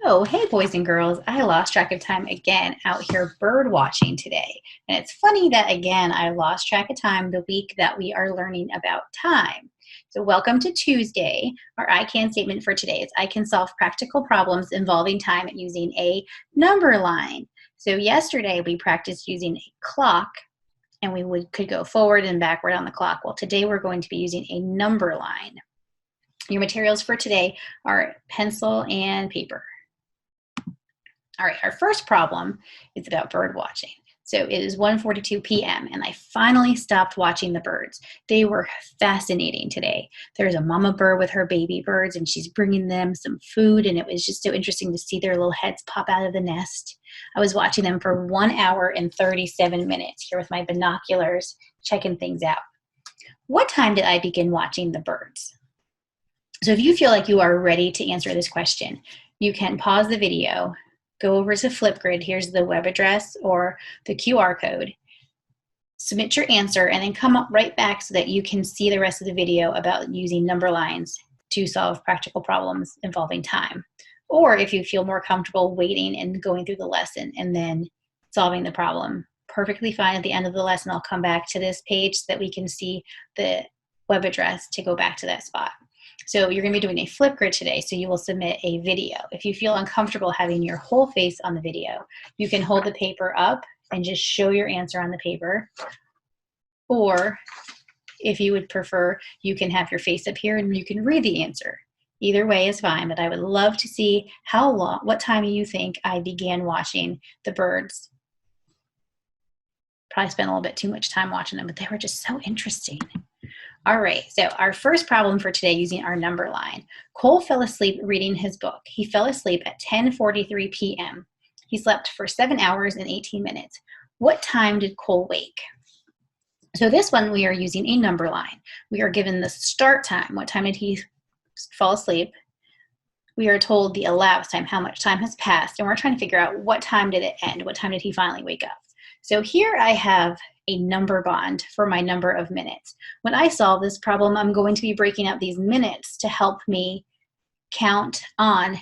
Oh, hey, boys and girls. I lost track of time again out here bird watching today. And it's funny that, again, I lost track of time the week that we are learning about time. So welcome to Tuesday. Our I can statement for today is I can solve practical problems involving time using a number line. So yesterday we practiced using a clock and we could go forward and backward on the clock. Well, today we're going to be using a number line. Your materials for today are pencil and paper. All right, our first problem is about bird watching. So it is 1:42 p.m. and I finally stopped watching the birds. They were fascinating today. There's a mama bird with her baby birds and she's bringing them some food, and it was just so interesting to see their little heads pop out of the nest. I was watching them for 1 hour and 37 minutes here with my binoculars, checking things out. What time did I begin watching the birds? So if you feel like you are ready to answer this question, you can pause the video, go over to Flipgrid, here's the web address or the QR code, submit your answer, and then come up right back so that you can see the rest of the video about using number lines to solve practical problems involving time. Or if you feel more comfortable waiting and going through the lesson and then solving the problem, perfectly fine. At the end of the lesson, I'll come back to this page so that we can see the web address to go back to that spot. So you're going to be doing a Flipgrid today, so you will submit a video. If you feel uncomfortable having your whole face on the video, you can hold the paper up and just show your answer on the paper. Or if you would prefer, you can have your face up here and you can read the answer. Either way is fine, but I would love to see what time you think I began watching the birds. Probably spent a little bit too much time watching them, but they were just so interesting. All right, so our first problem for today using our number line. Cole fell asleep reading his book. He fell asleep at 10:43 p.m. He slept for 7 hours and 18 minutes. What time did Cole wake? So this one we are using a number line. We are given the start time. What time did he fall asleep? We are told the elapsed time, how much time has passed, and we're trying to figure out what time did it end? What time did he finally wake up? So here I have a number bond for my number of minutes. When I solve this problem, I'm going to be breaking out these minutes to help me count on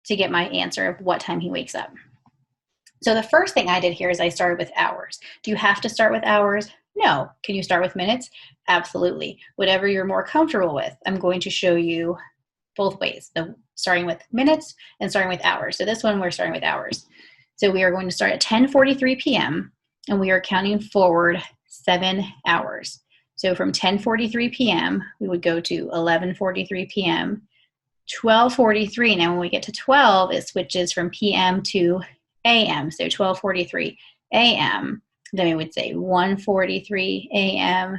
to get my answer of what time he wakes up. So the first thing I did here is I started with hours. Do you have to start with hours? No. Can you start with minutes? Absolutely. Whatever you're more comfortable with. I'm going to show you both ways, so starting with minutes and starting with hours. So this one we're starting with hours. So we are going to start at 10:43 p.m. and we are counting forward 7 hours. So from 10:43 p.m., we would go to 11:43 p.m., 12:43. Now when we get to 12, it switches from p.m. to a.m. So 12:43 a.m. Then we would say 1:43 a.m.,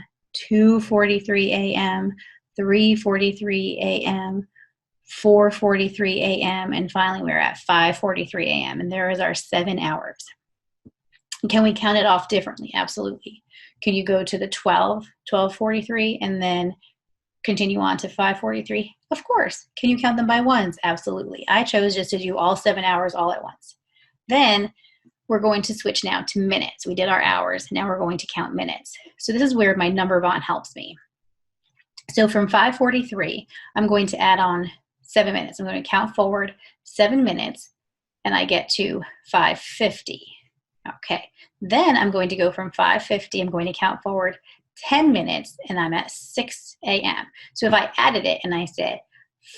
2:43 a.m., 3:43 a.m., 4:43 a.m., and finally we're at 5:43 a.m. and there is our 7 hours. Can we count it off differently? Absolutely. Can you go to the 12:43 and then continue on to 5:43? Of course. Can you count them by ones? Absolutely. I chose just to do all 7 hours all at once. Then we're going to switch now to minutes. We did our hours. Now we're going to count minutes. So this is where my number bond helps me. So from 5:43, I'm going to add on 7 minutes. I'm going to count forward 7 minutes, and I get to 5:50. Okay, then I'm going to go from 5:50, I'm going to count forward 10 minutes, and I'm at 6 a.m. So if I added it and I said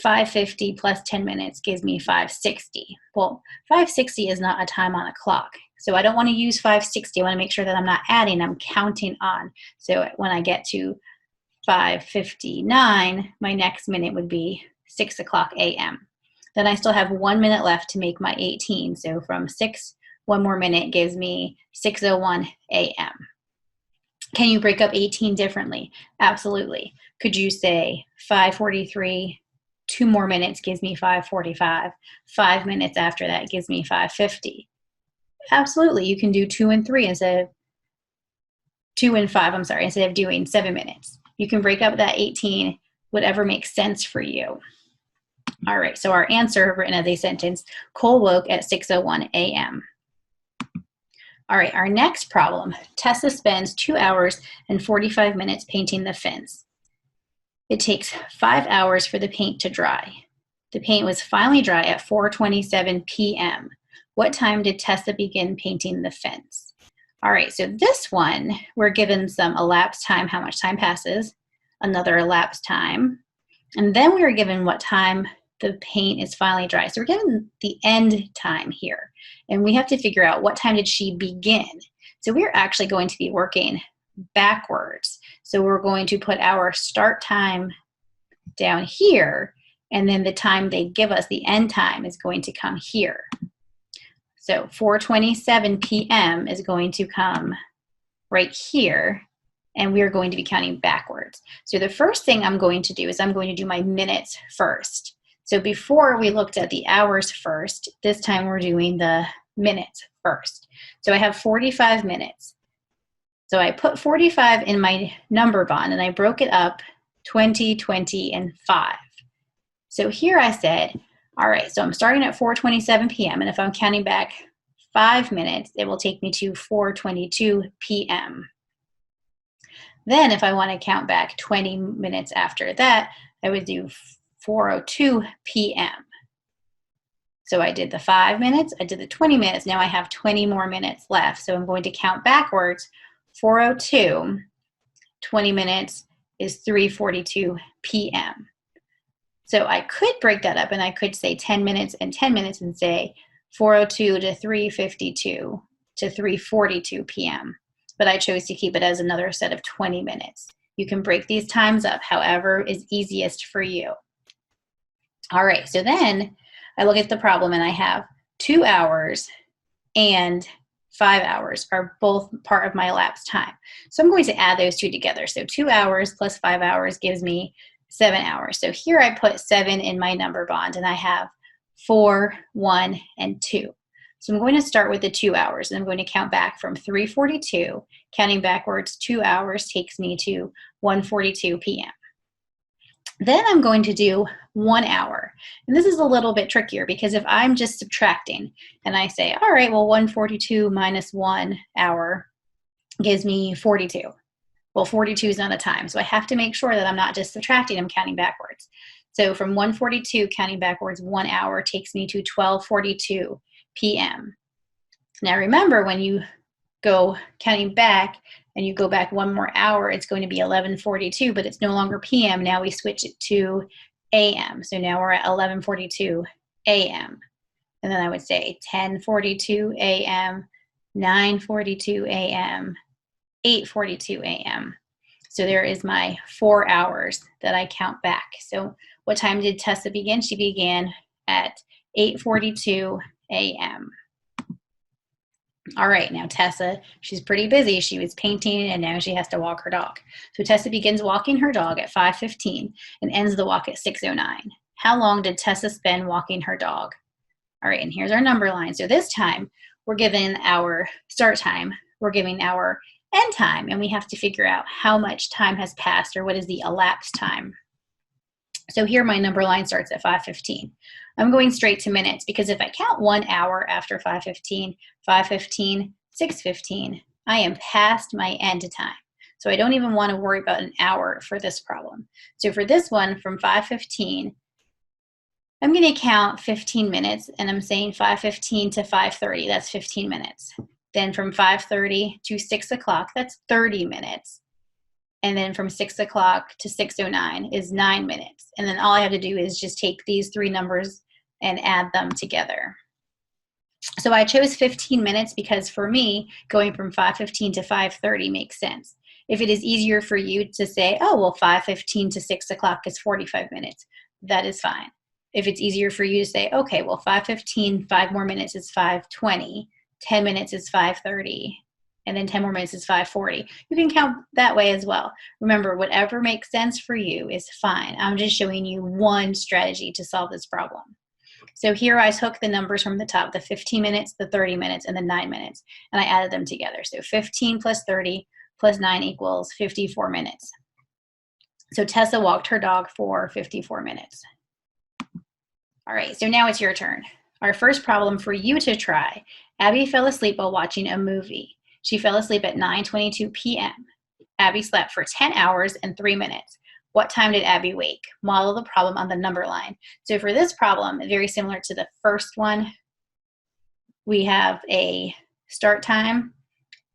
5:50 plus 10 minutes gives me 5:60. Well, 5:60 is not a time on a clock. So I don't want to use 5:60. I want to make sure that I'm not adding, I'm counting on. So when I get to 5:59, my next minute would be 6 o'clock a.m. Then I still have 1 minute left to make my 18. So from 6, 1 more minute gives me 6:01 a.m. Can you break up 18 differently? Absolutely. Could you say 5:43, 2 more minutes gives me 5:45, 5 minutes after that gives me 5:50? Absolutely. You can do 2 and 3 instead of 2 and 5, instead of doing 7 minutes. You can break up that 18, whatever makes sense for you. All right, so our answer written as a sentence, Cole woke at 6:01 a.m. All right, our next problem, Tessa spends 2 hours and 45 minutes painting the fence. It takes 5 hours for the paint to dry. The paint was finally dry at 4:27 p.m. What time did Tessa begin painting the fence? All right, so this one, we're given some elapsed time, how much time passes, another elapsed time, and then we were given what time the paint is finally dry. So we're given the end time here, and we have to figure out what time did she begin. So we're actually going to be working backwards. So we're going to put our start time down here, and then the time they give us, the end time, is going to come here. So 4:27 p.m. is going to come right here, and we're going to be counting backwards. So the first thing I'm going to do is I'm going to do my minutes first. So before we looked at the hours first, this time we're doing the minutes first. So I have 45 minutes. So I put 45 in my number bond, and I broke it up 20, 20, and 5. So here I said, all right, so I'm starting at 4:27 p.m., and if I'm counting back 5 minutes, it will take me to 4:22 p.m. Then if I want to count back 20 minutes after that, I would do 4:02 p.m. So I did the 5 minutes, I did the 20 minutes, now I have 20 more minutes left. So I'm going to count backwards. 4:02, 20 minutes is 3:42 p.m. So I could break that up, and I could say 10 minutes and 10 minutes and say 4:02 to 3:52 to 3:42 p.m. But I chose to keep it as another set of 20 minutes. You can break these times up however is easiest for you. All right, so then I look at the problem, and I have 2 hours and 5 hours are both part of my elapsed time. So I'm going to add those two together. So 2 hours plus 5 hours gives me 7 hours. So here I put 7 in my number bond, and I have 4, 1, and 2. So I'm going to start with the 2 hours, and I'm going to count back from 3:42. Counting backwards 2 hours takes me to 1:42 p.m. Then I'm going to do 1 hour. And this is a little bit trickier, because if I'm just subtracting and I say, all right, well, 1:42 minus 1 hour gives me 42. Well, 42 is not a time, so I have to make sure that I'm not just subtracting, I'm counting backwards. So from 1:42, counting backwards 1 hour takes me to 12:42 p.m. Now remember, when you go counting back and you go back 1 more hour, it's going to be 11:42, but it's no longer p.m. Now we switch it to a.m. So now we're at 11:42 a.m. And then I would say 10:42 a.m., 9:42 a.m., 8:42 a.m. So there is my 4 hours that I count back. So what time did Tessa begin? She began at 8:42 a.m. All right, now Tessa, she's pretty busy. She was painting, and now she has to walk her dog. So Tessa begins walking her dog at 5:15 and ends the walk at 6:09. How long did Tessa spend walking her dog? All right, and here's our number line. So this time, we're given our start time, we're giving our end time, and we have to figure out how much time has passed, or what is the elapsed time. So here my number line starts at 5:15. I'm going straight to minutes, because if I count 1 hour after 5:15, 5:15, 6:15, I am past my end time. So I don't even want to worry about an hour for this problem. So for this one, from 5:15, I'm going to count 15 minutes, and I'm saying 5:15 to 5:30, that's 15 minutes. Then from 5:30 to 6 o'clock, that's 30 minutes. And then from 6 o'clock to 6:09 is 9 minutes. And then all I have to do is just take these 3 numbers and add them together. So I chose 15 minutes because for me, going from 5:15 to 5:30 makes sense. If it is easier for you to say, oh, well, 5:15 to 6 o'clock is 45 minutes, that is fine. If it's easier for you to say, okay, well, 5:15, 5 more minutes is 5:20, 10 minutes is 5:30, and then 10 more minutes is 5:40. You can count that way as well. Remember, whatever makes sense for you is fine. I'm just showing you one strategy to solve this problem. So here I took the numbers from the top, the 15 minutes, the 30 minutes, and the 9 minutes, and I added them together. So 15 plus 30 plus 9 equals 54 minutes. So Tessa walked her dog for 54 minutes. All right, so now it's your turn. Our first problem for you to try. Abby fell asleep while watching a movie. She fell asleep at 9:22 p.m. Abby slept for 10 hours and 3 minutes. What time did Abby wake? Model the problem on the number line. So for this problem, very similar to the first one, we have a start time,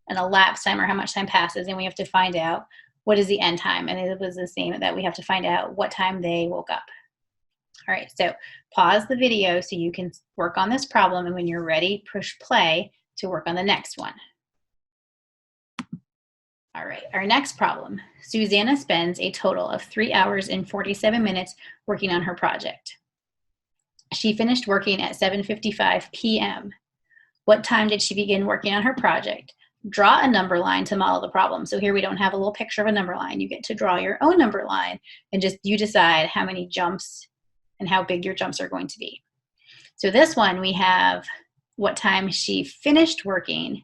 an elapsed time, or how much time passes, and we have to find out what is the end time. And it was the same, that we have to find out what time they woke up. All right, so pause the video so you can work on this problem, and when you're ready, push play to work on the next one. All right, our next problem. Susanna spends a total of 3 hours and 47 minutes working on her project. She finished working at 7:55 p.m. What time did she begin working on her project? Draw a number line to model the problem. So here we don't have a little picture of a number line. You get to draw your own number line, and just you decide how many jumps and how big your jumps are going to be. So this one, we have what time she finished working,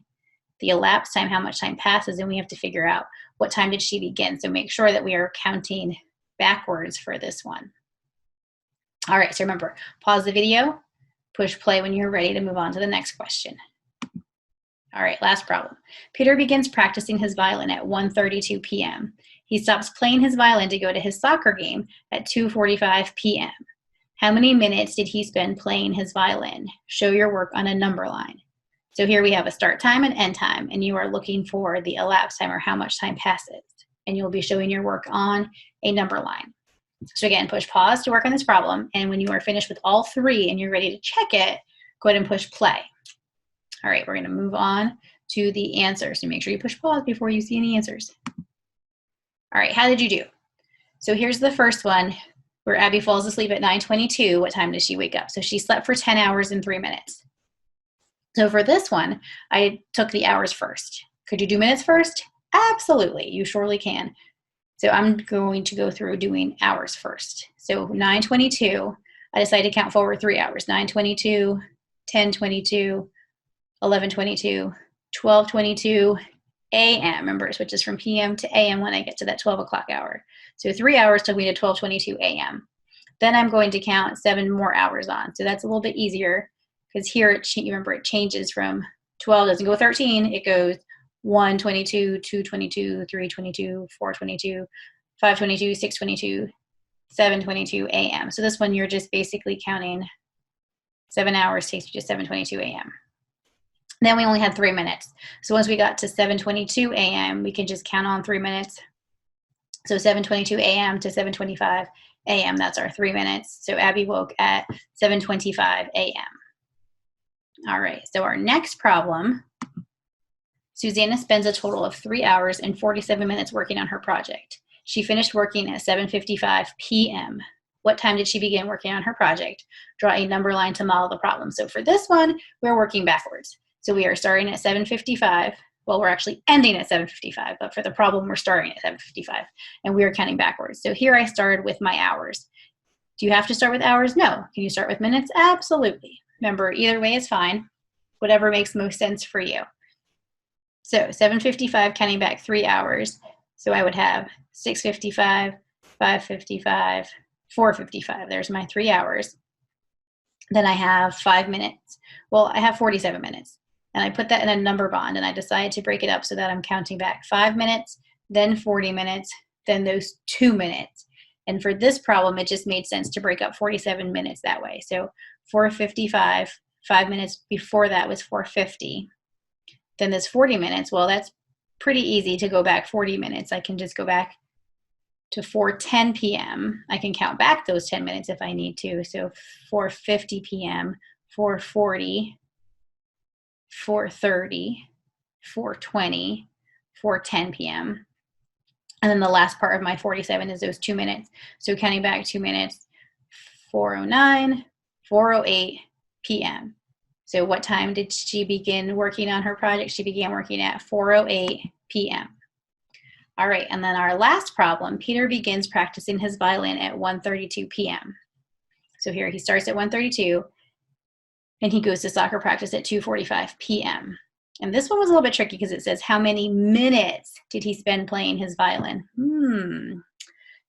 the elapsed time, how much time passes, and we have to figure out what time did she begin. So make sure that we are counting backwards for this one. All right, so remember, pause the video, push play when you're ready to move on to the next question. All right, last problem. Peter begins practicing his violin at 1:32 p.m. He stops playing his violin to go to his soccer game at 2:45 p.m. How many minutes did he spend playing his violin? Show your work on a number line. So here we have a start time and end time, and you are looking for the elapsed time, or how much time passes. And you'll be showing your work on a number line. So again, push pause to work on this problem, and when you are finished with all three and you're ready to check it, go ahead and push play. All right, we're gonna move on to the answers. So make sure you push pause before you see any answers. All right, how did you do? So here's the first one, where Abby falls asleep at 9:22. What time does she wake up? So she slept for 10 hours and 3 minutes. So for this one, I took the hours first. Could you do minutes first? Absolutely, you surely can. So I'm going to go through doing hours first. So 9:22, I decided to count forward 3 hours. 9:22, 10:22, 11:22, 12:22 a.m. Remember, it switches from p.m. to a.m. when I get to that 12 o'clock hour. So 3 hours took me to 12:22 a.m. Then I'm going to count 7 more hours on. So that's a little bit easier, because here, remember, it changes from 12, doesn't go 13, it goes 1:22, 2:22, 3:22, 4:22, 5:22, 6:22, 7:22 a.m. So this one, you're just basically counting 7 hours takes you to 7:22 a.m. Then we only had 3 minutes. So once we got to 7:22 a.m., we can just count on 3 minutes. So 7:22 a.m. to 7:25 a.m., that's our 3 minutes. So Abby woke at 7:25 a.m. All right, so our next problem, Susanna spends a total of 3 hours and 47 minutes working on her project. She finished working at 7:55 p.m. What time did she begin working on her project? Draw a number line to model the problem. So for this one, we're working backwards. So we are starting at 7:55. Well, we're actually ending at 7:55, but for the problem, we're starting at 7:55, and we are counting backwards. So here I started with my hours. Do you have to start with hours? No. Can you start with minutes? Absolutely. Remember, either way is fine. Whatever makes most sense for you. So 7:55, counting back 3 hours. So I would have 6:55, 5:55, 4:55. There's my 3 hours. Then I have 5 minutes. Well, I have 47 minutes. And I put that in a number bond, and I decided to break it up so that I'm counting back 5 minutes, then 40 minutes, then those 2 minutes. And for this problem, it just made sense to break up 47 minutes that way. So 4:55, 5 minutes before that was 4:50. Then this 40 minutes, well, that's pretty easy to go back 40 minutes. I can just go back to 4:10 p.m. I can count back those 10 minutes if I need to. So 4:50 p.m., 4:40, 4:30, 4:20, 4:10 p.m. And then the last part of my 47 is those 2 minutes. So counting back 2 minutes, 4:09, 4:08 p.m. So what time did she begin working on her project? She began working at 4:08 p.m. All right, and then our last problem, Peter begins practicing his violin at 1:32 p.m. So here he starts at 1:32, and he goes to soccer practice at 2:45 p.m. And this one was a little bit tricky because it says, how many minutes did he spend playing his violin?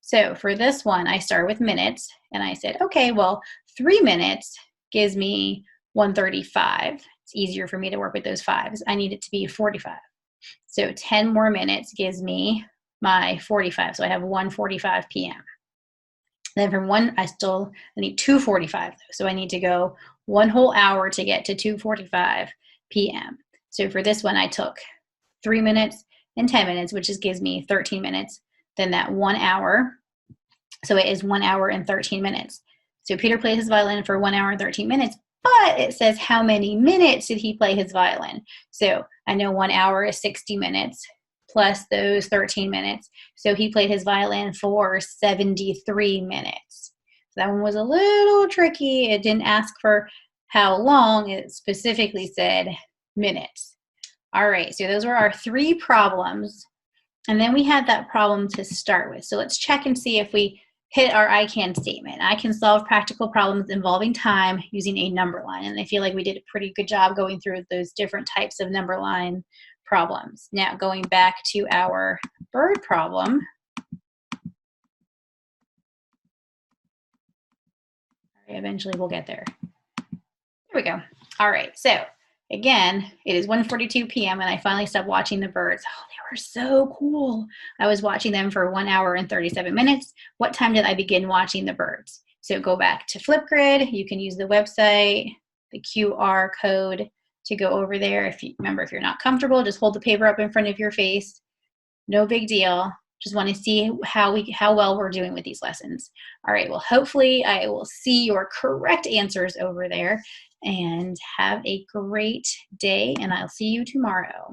So for this one, I start with minutes, and I said, okay, well, 3 minutes gives me 1:35. It's easier for me to work with those fives. I need it to be 45. So 10 more minutes gives me my 45. So I have 1:45 p.m. Then from 1, I need 2:45. So I need to go 1 whole hour to get to 2:45 p.m. So for this one, I took 3 minutes and 10 minutes, which gives me 13 minutes. Then that 1 hour. So it is 1 hour and 13 minutes. So Peter played his violin for 1 hour and 13 minutes, but it says how many minutes did he play his violin? So I know 1 hour is 60 minutes plus those 13 minutes. So he played his violin for 73 minutes. So that one was a little tricky. It didn't ask for how long. It specifically said minutes. All right, so those were our 3 problems. And then we had that problem to start with. So let's check and see if we hit our I can statement. I can solve practical problems involving time using a number line. And I feel like we did a pretty good job going through those different types of number line problems. Now going back to our bird problem. Eventually we'll get there. There we go. All right, so again, it is 1:42 p.m. and I finally stopped watching the birds. Oh, they were so cool. I was watching them for 1 hour and 37 minutes. What time did I begin watching the birds? So go back to Flipgrid. You can use the website, the QR code to go over there. If you're not comfortable, just hold the paper up in front of your face. No big deal. Just want to see how well we're doing with these lessons. All right, well, hopefully I will see your correct answers over there, and have a great day, and I'll see you tomorrow.